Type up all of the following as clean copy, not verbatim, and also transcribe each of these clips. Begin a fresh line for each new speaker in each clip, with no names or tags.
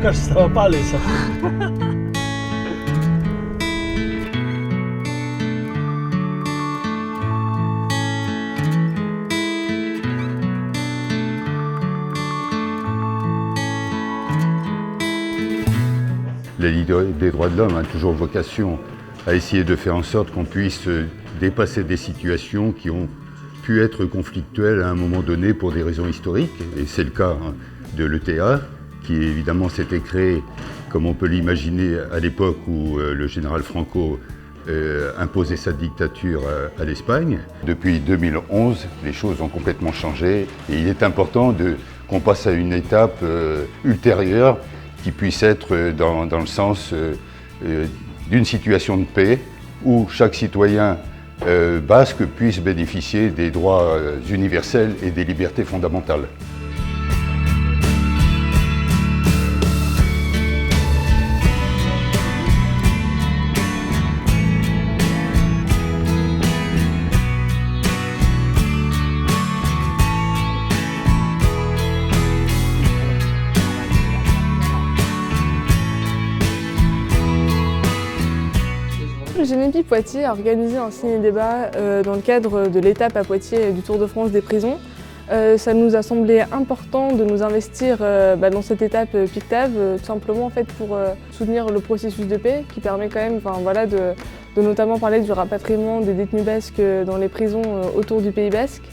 кажется, ça va pas aller, ça.
La Ligue des droits de l'homme a toujours vocation à essayer de faire en sorte qu'on puisse dépasser des situations qui ont pu être conflictuelles à un moment donné pour des raisons historiques. Et c'est le cas de l'ETA, qui évidemment s'était créé, comme on peut l'imaginer, à l'époque où le général Franco imposait sa dictature à l'Espagne. Depuis 2011, les choses ont complètement changé et il est important qu'on passe à une étape ultérieure qui puisse être dans le sens d'une situation de paix où chaque citoyen basque puisse bénéficier des droits universels et des libertés fondamentales.
Le GNEPI Poitiers a organisé un ciné-débat dans le cadre de l'étape à Poitiers du Tour de France des prisons. Ça nous a semblé important de nous investir dans cette étape PICTAV, tout simplement en fait, pour soutenir le processus de paix qui permet quand même de notamment parler du rapatriement des détenus basques dans les prisons autour du Pays basque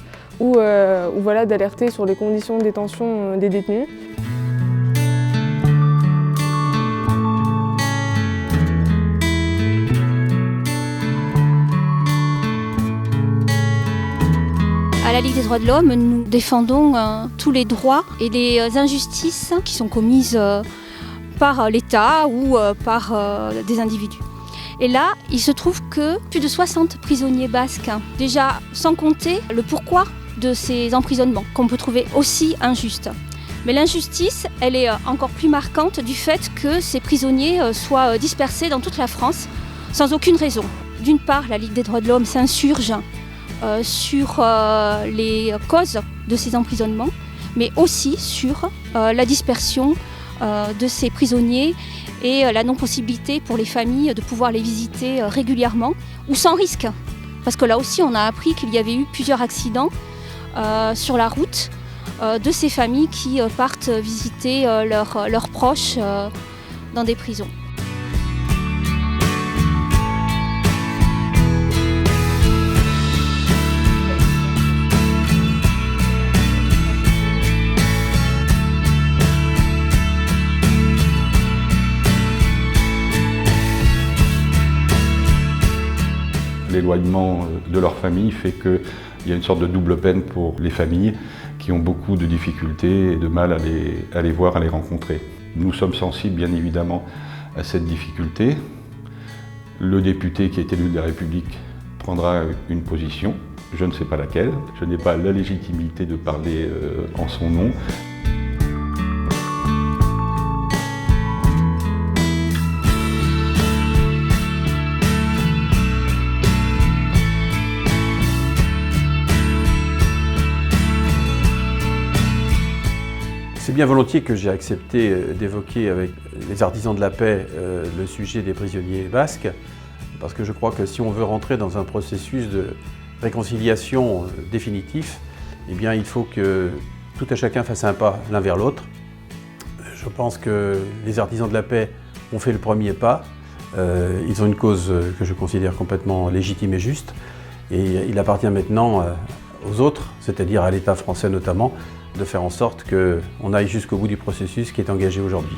ou d'alerter sur les conditions de détention des détenus.
À la Ligue des droits de l'homme, nous défendons tous les droits et les injustices qui sont commises par l'État ou par des individus. Et là, il se trouve que plus de 60 prisonniers basques, déjà sans compter le pourquoi de ces emprisonnements, qu'on peut trouver aussi injustes. Mais l'injustice, elle est encore plus marquante du fait que ces prisonniers soient dispersés dans toute la France sans aucune raison. D'une part, la Ligue des droits de l'homme s'insurge sur les causes de ces emprisonnements, mais aussi sur la dispersion de ces prisonniers et la non-possibilité pour les familles de pouvoir les visiter régulièrement ou sans risque. Parce que là aussi, on a appris qu'il y avait eu plusieurs accidents sur la route de ces familles qui partent visiter leurs proches dans des prisons.
L'éloignement de leur famille fait qu'il y a une sorte de double peine pour les familles qui ont beaucoup de difficultés et de mal à les voir, à les rencontrer. Nous sommes sensibles bien évidemment à cette difficulté. Le député qui est élu de la République prendra une position, je ne sais pas laquelle, je n'ai pas la légitimité de parler en son nom.
C'est bien volontiers que j'ai accepté d'évoquer avec les artisans de la paix le sujet des prisonniers basques, parce que je crois que si on veut rentrer dans un processus de réconciliation définitif, eh bien il faut que tout à chacun fasse un pas l'un vers l'autre. Je pense que les artisans de la paix ont fait le premier pas. Ils ont une cause que je considère complètement légitime et juste, et il appartient maintenant aux autres, c'est-à-dire à l'État français notamment, de faire en sorte qu'on aille jusqu'au bout du processus qui est engagé aujourd'hui.